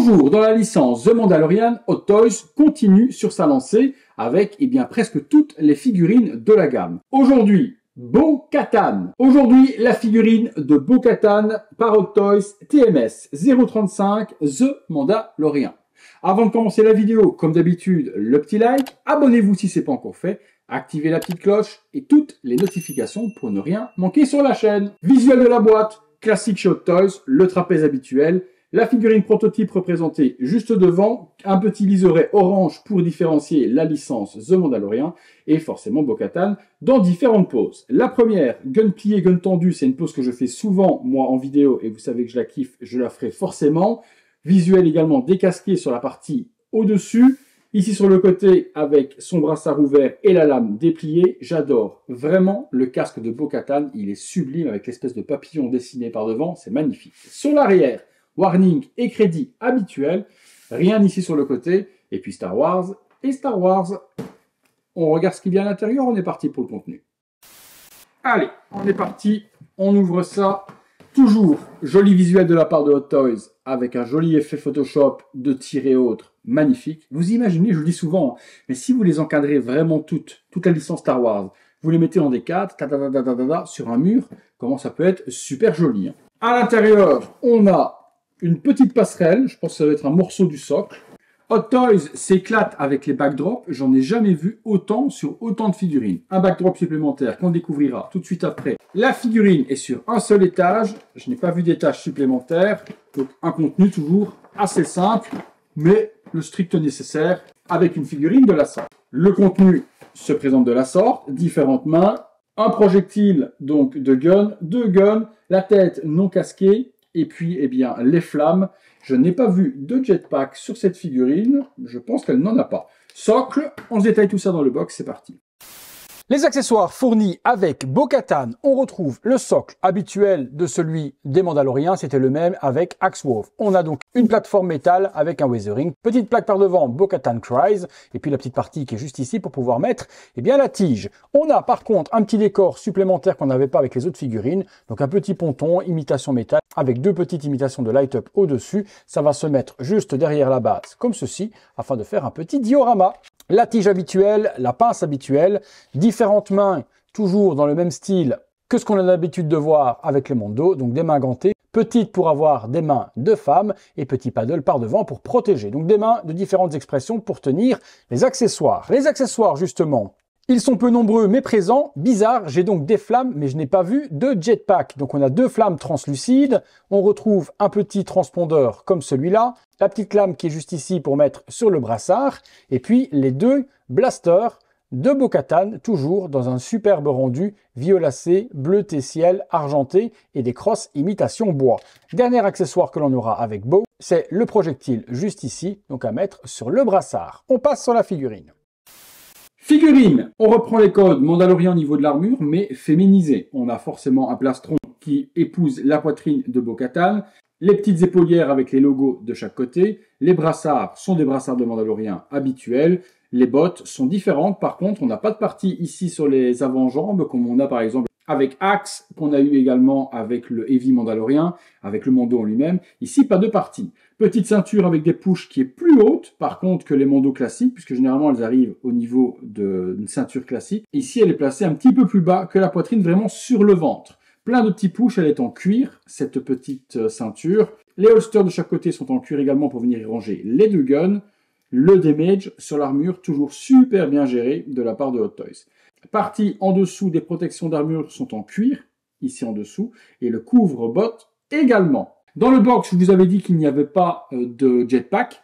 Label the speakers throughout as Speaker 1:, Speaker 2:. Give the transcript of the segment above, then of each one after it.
Speaker 1: Toujours dans la licence The Mandalorian, Hot Toys continue sur sa lancée avec presque toutes les figurines de la gamme. Aujourd'hui, Bo-Katan. Aujourd'hui, la figurine de Bo-Katan par Hot Toys TMS 035 The Mandalorian. Avant de commencer la vidéo, comme d'habitude, le petit like, abonnez-vous si ce n'est pas encore fait, activez la petite cloche et toutes les notifications pour ne rien manquer sur la chaîne. Visuel de la boîte, classique chez Hot Toys, le trapèze habituel, la figurine prototype représentée juste devant, un petit liseré orange pour différencier la licence The Mandalorian et forcément Bo-Katan dans différentes poses. La première, gun plié, gun tendu, c'est une pose que je fais souvent moi en vidéo et vous savez que je la kiffe, je la ferai forcément. Visuel également décasqué sur la partie au-dessus. Ici sur le côté avec son brassard ouvert et la lame dépliée. J'adore vraiment le casque de Bo-Katan. Il est sublime avec l'espèce de papillon dessiné par devant. C'est magnifique. Sur l'arrière, warning et crédit habituel. Rien ici sur le côté. Et puis Star Wars. Et Star Wars, on regarde ce qu'il y a à l'intérieur. On est parti pour le contenu. Allez, on est parti. On ouvre ça. Toujours joli visuel de la part de Hot Toys avec un joli effet Photoshop de tir et autres, magnifique. Vous imaginez, je le dis souvent, mais si vous les encadrez vraiment toute la licence Star Wars, vous les mettez en D4, sur un mur, comment ça peut être super joli. À l'intérieur, on a une petite passerelle, je pense que ça va être un morceau du socle. Hot Toys s'éclate avec les backdrops, j'en ai jamais vu autant sur autant de figurines. Un backdrop supplémentaire qu'on découvrira tout de suite après. La figurine est sur un seul étage, je n'ai pas vu d'étage supplémentaire, donc un contenu toujours assez simple, mais le strict nécessaire avec une figurine de la sorte. Le contenu se présente de la sorte, différentes mains, un projectile donc de gun, deux guns, la tête non casquée, et puis les flammes. Je n'ai pas vu de jetpack sur cette figurine, je pense qu'elle n'en a pas. Socle, on se détaille tout ça dans le box, c'est parti. Les accessoires fournis avec Bo-Katan, on retrouve le socle habituel de celui des Mandaloriens, c'était le même avec Axeworth. On a donc une plateforme métal avec un weathering, petite plaque par devant Bo-Katan Cries, et puis la petite partie qui est juste ici pour pouvoir mettre la tige. On a par contre un petit décor supplémentaire qu'on n'avait pas avec les autres figurines, donc un petit ponton, imitation métal, avec deux petites imitations de light-up au-dessus. Ça va se mettre juste derrière la base, comme ceci, afin de faire un petit diorama. La tige habituelle, la pince habituelle, différentes mains, toujours dans le même style que ce qu'on a l'habitude de voir avec les Mondo, donc des mains gantées, petites pour avoir des mains de femme et petit paddle par devant pour protéger. Donc des mains de différentes expressions pour tenir les accessoires. Les accessoires justement, ils sont peu nombreux mais présents. Bizarre, j'ai donc des flammes mais je n'ai pas vu de jetpack. Donc on a deux flammes translucides, on retrouve un petit transpondeur comme celui-là, la petite lame qui est juste ici pour mettre sur le brassard, et puis les deux blasters de Bo-Katan, toujours dans un superbe rendu violacé, bleuté ciel, argenté et des crosses imitation bois. Dernier accessoire que l'on aura avec Bo, c'est le projectile juste ici, donc à mettre sur le brassard. On passe sur la figurine. Figurine, on reprend les codes Mandalorian au niveau de l'armure, mais féminisé. On a forcément un plastron qui épouse la poitrine de Bo-Katan, les petites épaulières avec les logos de chaque côté, les brassards sont des brassards de Mandalorian habituels, les bottes sont différentes, par contre on n'a pas de partie ici sur les avant-jambes comme on a par exemple avec Axe, qu'on a eu également avec le Heavy Mandalorian, avec le Mando en lui-même. Ici, pas de partie. Petite ceinture avec des pushs qui est plus haute, par contre, que les Mando classiques, puisque généralement, elles arrivent au niveau d'une ceinture classique. Ici, elle est placée un petit peu plus bas que la poitrine, vraiment sur le ventre. Plein de petits pushs, elle est en cuir, cette petite ceinture. Les holsters de chaque côté sont en cuir également pour venir y ranger les deux guns. Le damage sur l'armure, toujours super bien géré de la part de Hot Toys. Partie en dessous des protections d'armure sont en cuir, ici en dessous, et le couvre-botte également. Dans le box, je vous avais dit qu'il n'y avait pas de jetpack.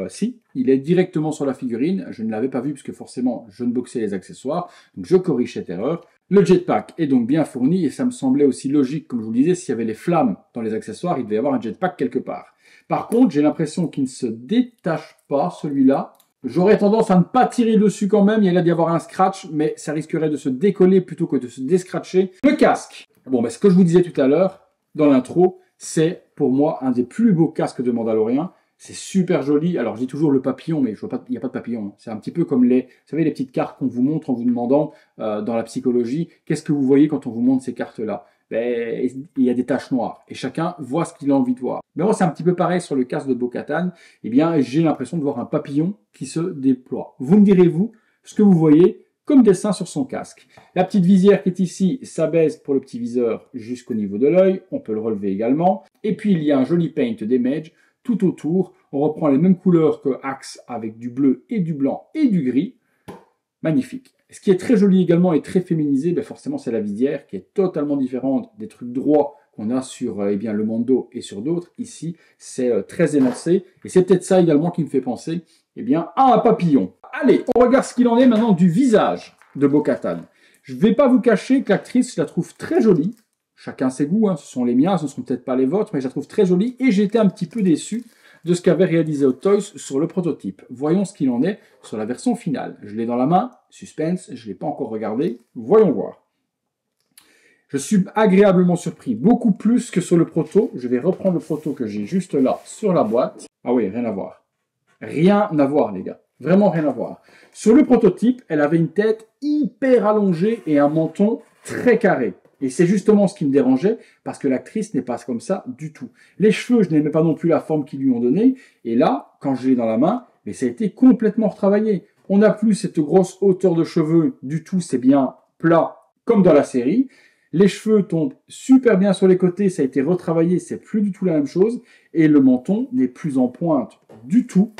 Speaker 1: Si, il est directement sur la figurine. Je ne l'avais pas vu puisque forcément, je ne boxais les accessoires. Donc, je corrige cette erreur. Le jetpack est donc bien fourni et ça me semblait aussi logique, comme je vous le disais, s'il y avait les flammes dans les accessoires, il devait y avoir un jetpack quelque part. Par contre, j'ai l'impression qu'il ne se détache pas, celui-là. J'aurais tendance à ne pas tirer dessus quand même, il y a là d'y avoir un scratch, mais ça risquerait de se décoller plutôt que de se déscratcher. Le casque. Bon, ce que je vous disais tout à l'heure, dans l'intro, c'est pour moi un des plus beaux casques de Mandalorian. C'est super joli. Alors, je dis toujours le papillon, mais je vois pas, il n'y a pas de papillon. C'est un petit peu comme vous savez, les petites cartes qu'on vous montre en vous demandant dans la psychologie, qu'est-ce que vous voyez quand on vous montre ces cartes-là? ben, il y a des taches noires et chacun voit ce qu'il a envie de voir. Mais moi, c'est un petit peu pareil sur le casque de Bo-Katan. Eh bien, j'ai l'impression de voir un papillon qui se déploie. Vous me direz, vous, ce que vous voyez comme dessin sur son casque. La petite visière qui est ici s'abaisse pour le petit viseur jusqu'au niveau de l'œil. On peut le relever également. Et puis, il y a un joli paint d'image tout autour. On reprend les mêmes couleurs que Axe avec du bleu et du blanc et du gris. Magnifique. Ce qui est très joli également et très féminisé, ben forcément, c'est la visière qui est totalement différente des trucs droits qu'on a sur eh bien, le Mando et sur d'autres. Ici, c'est très élancé. Et c'est peut-être ça également qui me fait penser eh bien, à un papillon. Allez, on regarde ce qu'il en est maintenant du visage de Bo-Katan. Je ne vais pas vous cacher que l'actrice, je la trouve très jolie. Chacun ses goûts, hein. Ce sont les miens, ce ne sont peut-être pas les vôtres, mais je la trouve très jolie. Et j'ai été un petit peu déçu de ce qu'avait réalisé Hot Toys sur le prototype. Voyons ce qu'il en est sur la version finale. Je l'ai dans la main, suspense, je ne l'ai pas encore regardé. Voyons voir. Je suis agréablement surpris, beaucoup plus que sur le proto. Je vais reprendre le proto que j'ai juste là sur la boîte. Ah oui, rien à voir. Rien à voir, les gars. Vraiment rien à voir. Sur le prototype, elle avait une tête hyper allongée et un menton très carré. Et c'est justement ce qui me dérangeait, parce que l'actrice n'est pas comme ça du tout. Les cheveux, je n'aimais pas non plus la forme qu'ils lui ont donnée. Et là, quand je l'ai dans la main, mais ça a été complètement retravaillé. On n'a plus cette grosse hauteur de cheveux du tout, c'est bien plat, comme dans la série. Les cheveux tombent super bien sur les côtés, ça a été retravaillé, c'est plus du tout la même chose. Et le menton n'est plus en pointe du tout.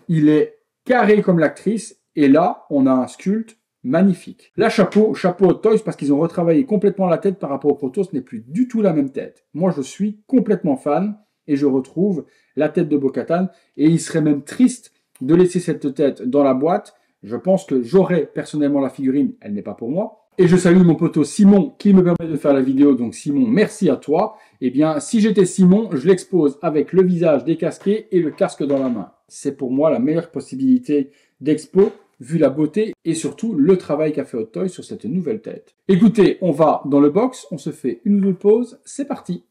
Speaker 1: Il est carré comme l'actrice. Et là, on a un sculpte magnifique. Là, chapeau Hot Toys, parce qu'ils ont retravaillé complètement la tête par rapport au proto, ce n'est plus du tout la même tête. Moi, je suis complètement fan et je retrouve la tête de Bo-Katan. Et il serait même triste de laisser cette tête dans la boîte. Je pense que j'aurais personnellement la figurine, elle n'est pas pour moi. Et je salue mon poteau Simon qui me permet de faire la vidéo. Donc Simon, merci à toi. Eh bien, si j'étais Simon, je l'expose avec le visage décasqué et le casque dans la main. C'est pour moi la meilleure possibilité d'expo, vu la beauté et surtout le travail qu'a fait Hot Toys sur cette nouvelle tête. Écoutez, on va dans le box, on se fait une ou deux pauses, c'est parti.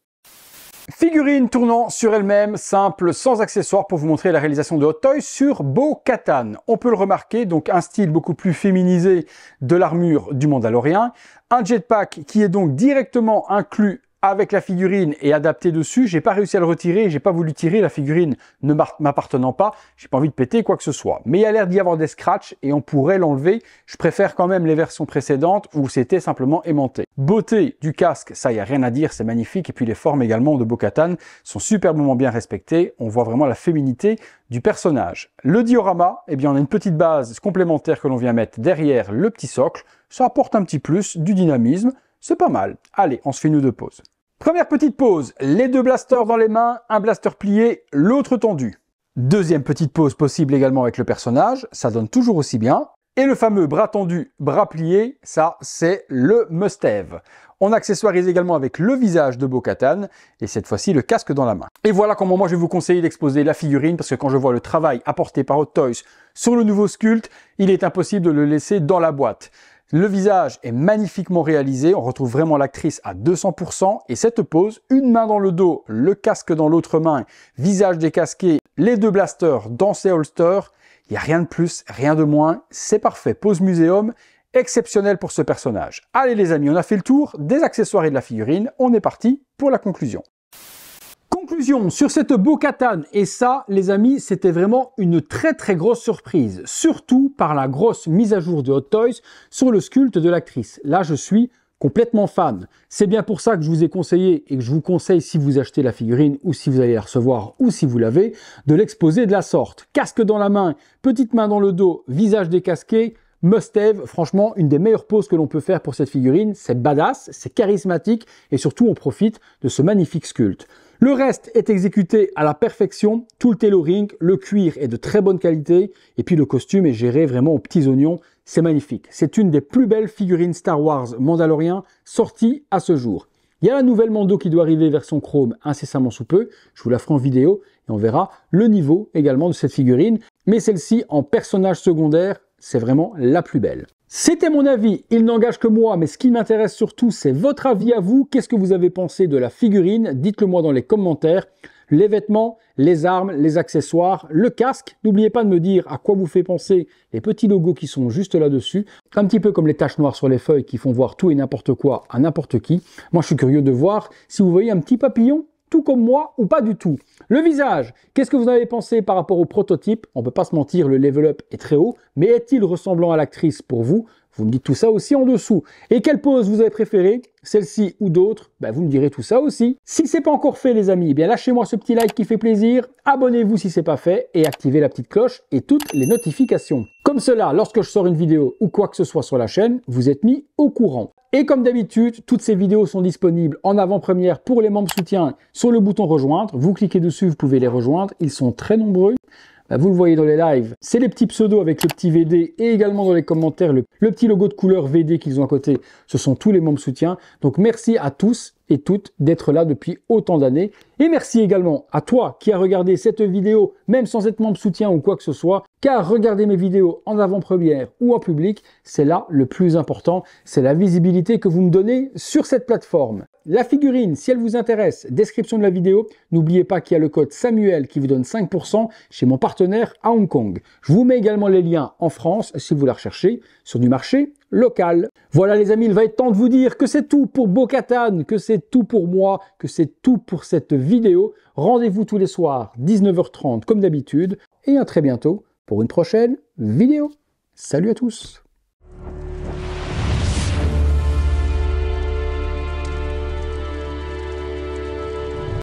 Speaker 1: Figurine tournant sur elle-même, simple, sans accessoires, pour vous montrer la réalisation de Hot Toys sur Bo-Katan. On peut le remarquer, donc un style beaucoup plus féminisé de l'armure du Mandalorien, un jetpack qui est donc directement inclus avec la figurine et adapté dessus. J'ai pas réussi à le retirer, j'ai pas voulu tirer, la figurine ne m'appartenant pas, j'ai pas envie de péter quoi que ce soit. Mais il y a l'air d'y avoir des scratchs et on pourrait l'enlever. Je préfère quand même les versions précédentes où c'était simplement aimanté. Beauté du casque, ça y a rien à dire, c'est magnifique. Et puis les formes également de Bo-Katan sont superbement bien respectées. On voit vraiment la féminité du personnage. Le diorama, eh bien on a une petite base complémentaire que l'on vient mettre derrière le petit socle. Ça apporte un petit plus, du dynamisme. C'est pas mal. Allez, on se fait une ou deux pauses. Première petite pause, les deux blasters dans les mains, un blaster plié, l'autre tendu. Deuxième petite pause possible également avec le personnage, ça donne toujours aussi bien. Et le fameux bras tendu, bras plié, ça c'est le must-have. On accessoirise également avec le visage de Bo-Katan et cette fois-ci le casque dans la main. Et voilà comment moi je vais vous conseiller d'exposer la figurine parce que quand je vois le travail apporté par Hot Toys sur le nouveau sculpte, il est impossible de le laisser dans la boîte. Le visage est magnifiquement réalisé, on retrouve vraiment l'actrice à 200% et cette pose, une main dans le dos, le casque dans l'autre main, visage décasqué, les deux blasters dans ses holsters, il n'y a rien de plus, rien de moins, c'est parfait. Pose muséum, exceptionnel pour ce personnage. Allez les amis, on a fait le tour des accessoires et de la figurine, on est parti pour la conclusion. Conclusion sur cette Bo-Katan, et ça les amis c'était vraiment une très grosse surprise, surtout par la grosse mise à jour de Hot Toys sur le sculpte de l'actrice. Là je suis complètement fan, c'est bien pour ça que je vous ai conseillé et que je vous conseille si vous achetez la figurine ou si vous allez la recevoir ou si vous l'avez, de l'exposer de la sorte. Casque dans la main, petite main dans le dos, visage décasqué, must-have, franchement, une des meilleures poses que l'on peut faire pour cette figurine, c'est badass, c'est charismatique et surtout on profite de ce magnifique sculpte. Le reste est exécuté à la perfection, tout le tailoring, le cuir est de très bonne qualité et puis le costume est géré vraiment aux petits oignons, c'est magnifique. C'est une des plus belles figurines Star Wars Mandalorian sorties à ce jour. Il y a la nouvelle Mando qui doit arriver version chrome incessamment sous peu, je vous la ferai en vidéo et on verra le niveau également de cette figurine, mais celle-ci en personnage secondaire, c'est vraiment la plus belle. C'était mon avis, il n'engage que moi, mais ce qui m'intéresse surtout, c'est votre avis à vous. Qu'est-ce que vous avez pensé de la figurine? Dites-le moi dans les commentaires. les vêtements, les armes, les accessoires, le casque. N'oubliez pas de me dire à quoi vous fait penser les petits logos qui sont juste là-dessus, un petit peu comme les taches noires sur les feuilles qui font voir tout et n'importe quoi à n'importe qui. Moi, je suis curieux de voir si vous voyez un petit papillon, tout comme moi ou pas du tout. Le visage, qu'est-ce que vous en avez pensé par rapport au prototype? On ne peut pas se mentir, le level up est très haut, mais est-il ressemblant à l'actrice pour vous? Vous me dites tout ça aussi en dessous. Et quelle pose vous avez préférée? Celle-ci ou d'autres? Vous me direz tout ça aussi. Si c'est pas encore fait les amis, lâchez-moi ce petit like qui fait plaisir, abonnez-vous si c'est pas fait et activez la petite cloche et toutes les notifications. Comme cela, lorsque je sors une vidéo ou quoi que ce soit sur la chaîne, vous êtes mis au courant. Et comme d'habitude, toutes ces vidéos sont disponibles en avant-première pour les membres soutiens sur le bouton rejoindre. Vous cliquez dessus, vous pouvez les rejoindre. Ils sont très nombreux. Vous le voyez dans les lives, c'est les petits pseudos avec le petit VD et également dans les commentaires, le petit logo de couleur VD qu'ils ont à côté. Ce sont tous les membres soutiens. Donc merci à tous et toutes d'être là depuis autant d'années. Et merci également à toi qui as regardé cette vidéo, même sans être membre soutien ou quoi que ce soit, car regarder mes vidéos en avant-première ou en public, c'est là le plus important. C'est la visibilité que vous me donnez sur cette plateforme. La figurine, si elle vous intéresse, description de la vidéo, n'oubliez pas qu'il y a le code Samuel qui vous donne 5% chez mon partenaire à Hong Kong. Je vous mets également les liens en France si vous la recherchez sur du marché local. Voilà les amis, il va être temps de vous dire que c'est tout pour Bo-Katan, que c'est tout pour moi, que c'est tout pour cette vidéo. Rendez-vous tous les soirs, 19h30 comme d'habitude, et à très bientôt pour une prochaine vidéo. Salut à tous!